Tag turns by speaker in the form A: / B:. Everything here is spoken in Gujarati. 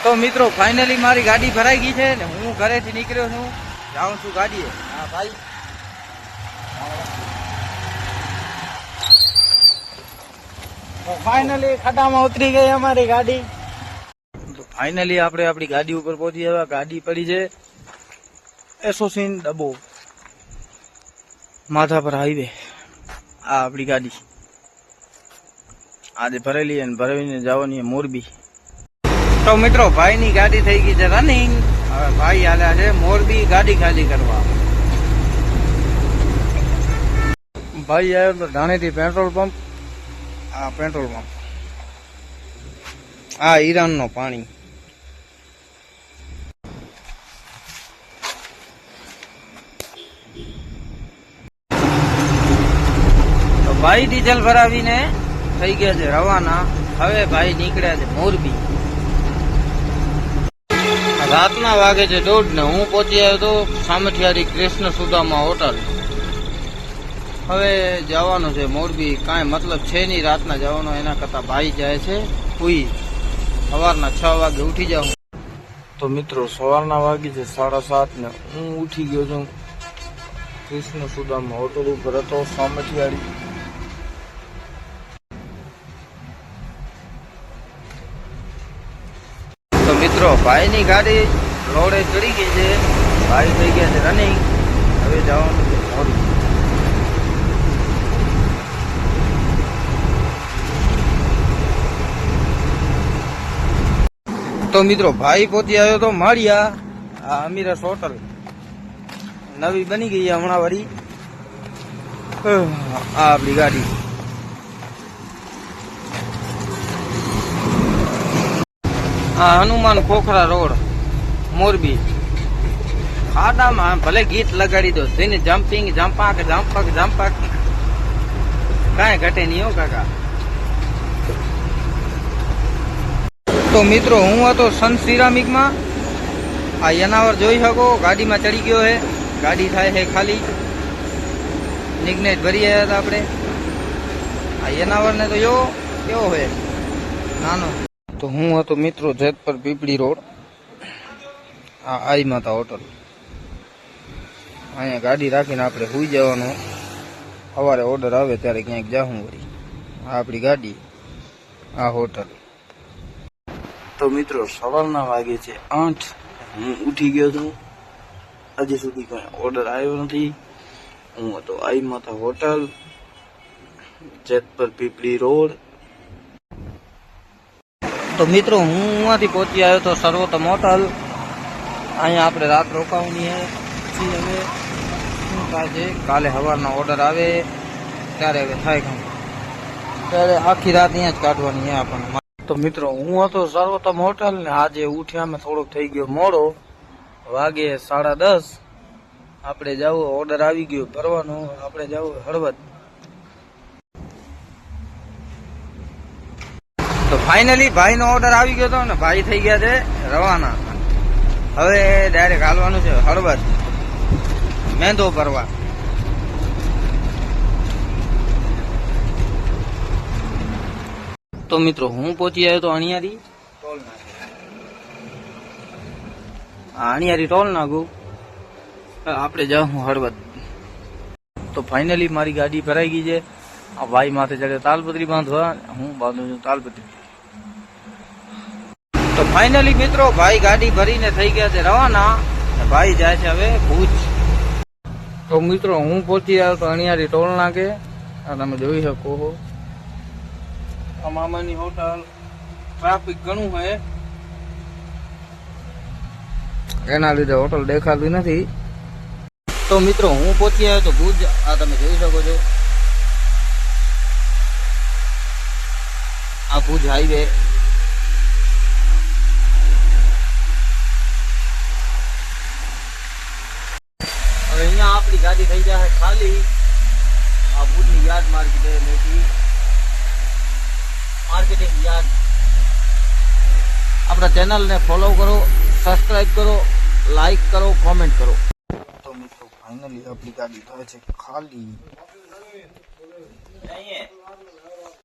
A: તો મિત્રો ફાઇનલી મારી ગાડી ભરાઈ ગઈ છે ને હું ઘરેથી નીકળ્યો છું, જાઉં છું ગાડીએ. હા ભાઈ, ફાઇનલી ખાડામાં ઉતરી ગઈ અમારી ગાડી. તો ફાઇનલી આપણે આપણી ગાડી ઉપર પહોંચી આવ્યા. ગાડી પડી છે એસોસીન ડબ્બો માથા પર હાઈવે. આ આપણી ગાડી આજે ભરેલી અને ભરાવીને જવાની મોરબી. તો મિત્રો ભાઈની ગાડી થઈ ગઈ છે રનિંગ. હવે ભાઈ હાલ્યા છે મોરબી ગાડી ખાલી કરવા. ભાઈ આવ્યો તો ધાણેથી પેટ્રોલ પંપ. આ પેટ્રોલ પંપ, આ ઈરાન નો પાણી. તો ભાઈ ડીઝલ ભરાવીને થઈ ગયા છે રવાના. હવે ભાઈ નીકળ્યા છે મોરબી. રાતના વાગે છે 1:30 ને હું પહોંચી આવ્યો તો સામઠિયારી કૃષ્ણ સુદામા હોટલ. હવે જવાનું છે મોરબી. કાંઈ મતલબ છે નહીં રાતના જવાનો, એના કરતા ભાઈ જાય છે હુઈ. સવારના 6 વાગે ઉઠી જાઉં. તો મિત્રો સવારના વાગી છે 7:30 ને હું ઉઠી ગયો છું કૃષ્ણ સુદામા હોટલ ઉપર હતો સામઠિયારી. તો મિત્રો ભાઈની ગાડી રોડે ચડી ગઈ છે. ભાઈ થઈ ગયા છે રનિંગ. હવે જવાનું છે મોરબી. તો મિત્રો ભાઈ પહોંચી આવ્યો તો માળિયા. આ અમીરસ હોટલ નવી બની ગઈ હમણાં વળી. આ આપણી ગાડી. આ હનુમાન ખોખરા રોડ મોરબી. ખાડામાં ભલે ગીત લગાડી દો, તેને જમ્પિંગ જમ્પાક જમ્પક જમ્પક કાંઈ ઘટે નહીં હો કાકા. તો મિત્રો હું હતો સન સિરામિકમાં. આ યનાવર જોઈ શકો ગાડીમાં ચડી ગયો હે. ગાડી થાય છે ખાલી. નિગ્નેટ ભરી આવ્યા હતા આપણે. આ યનાવરને તો જો કેવો હોય નાનો. તો હું હતો મિત્રો જેતપર પીપળી રોડ. આ આઈ માતા હોટલ. અહીંયા ગાડી રાખીને આપણે સુઈ જવાનું. સવારે ઓર્ડર આવે ત્યારે ક્યાંક જાઉં વળી. આ આપણી ગાડી, આ હોટલ. તો મિત્રો સવારના વાગે છે 8. હું ઉઠી ગયો છું. હજી સુધી કોઈ ઓર્ડર આવ્યો નથી. હું હતો આઈ માતા હોટલ, જેતપર પીપળી રોડ. તો મિત્રો હું અહીંયાથી પહોંચી આવ્યો તો સર્વોત્તમ હોટલ. અહીંયા આપણે રાત રોકાવાની છે. પછી હવે શું થાય છે, કાલે સવારના ઓર્ડર આવે ત્યારે હવે થાય કામ, ત્યારે આખી રાત અહીંયા જ કાઢવાની છે આપણને. તો મિત્રો હું હતો સર્વોત્તમ હોટલ ને આજે ઉઠ્યામાં થોડોક થઈ ગયો મોડો. વાગે 10:30. આપણે જવું, ઓર્ડર આવી ગયો ભરવાનો. આપણે જવું હળવદ. તો ફાઇનલી ભાઈનો ઓર્ડર આવી ગયો હતો ને ભાઈ થઈ ગયા છે રવાના. હવે ડાયરેક્ટ હાલવાનું છે હળવદ મેંદો ભરવા. તો મિત્રો હું પહોંચી આવ્યો તો અણિયારી ટોલ નાકે. અણિયારી ટોલ નાકું. આપણે જાઉં હળવદ. તો ફાઇનલી મારી ગાડી ભરાઈ ગઈ છે. આ ભાઈ માથે ચડે તાલપત્રી બાંધવા, હું બાંધું છું તાલપત્રી. તો ફાઇનલી મિત્રો ભાઈ ગાડી ભરીને થઈ ગયા છે રવાના. ભાઈ જાય છે હવે ભુજ. તો મિત્રો હું પહોંચી આવ્યો તો અણિયારી ટોલ નાકે. આ તમે જોઈ શકો મામાની હોટલ. ટ્રાફિક ઘણું હોય એના લીધે હોટલ દેખાતી નથી. તો મિત્રો હું પહોંચી આવ્યો તો ભુજ. આ તમે જોઈ શકો છો આ ભુજ હાઈવે. હવે અહીંયા આપણી ગાડી થઈ જાય ખાલી. આ ભુજની યાદ માર્કેટ માર્કેટિંગ યાદ. આપણા ચેનલને ફોલો કરો, સબસ્ક્રાઇબ કરો, લાઈક કરો, કોમેન્ટ કરો. તો મિત્રો ફાઇનલી આપણી ગાડી થાય છે ખાલી.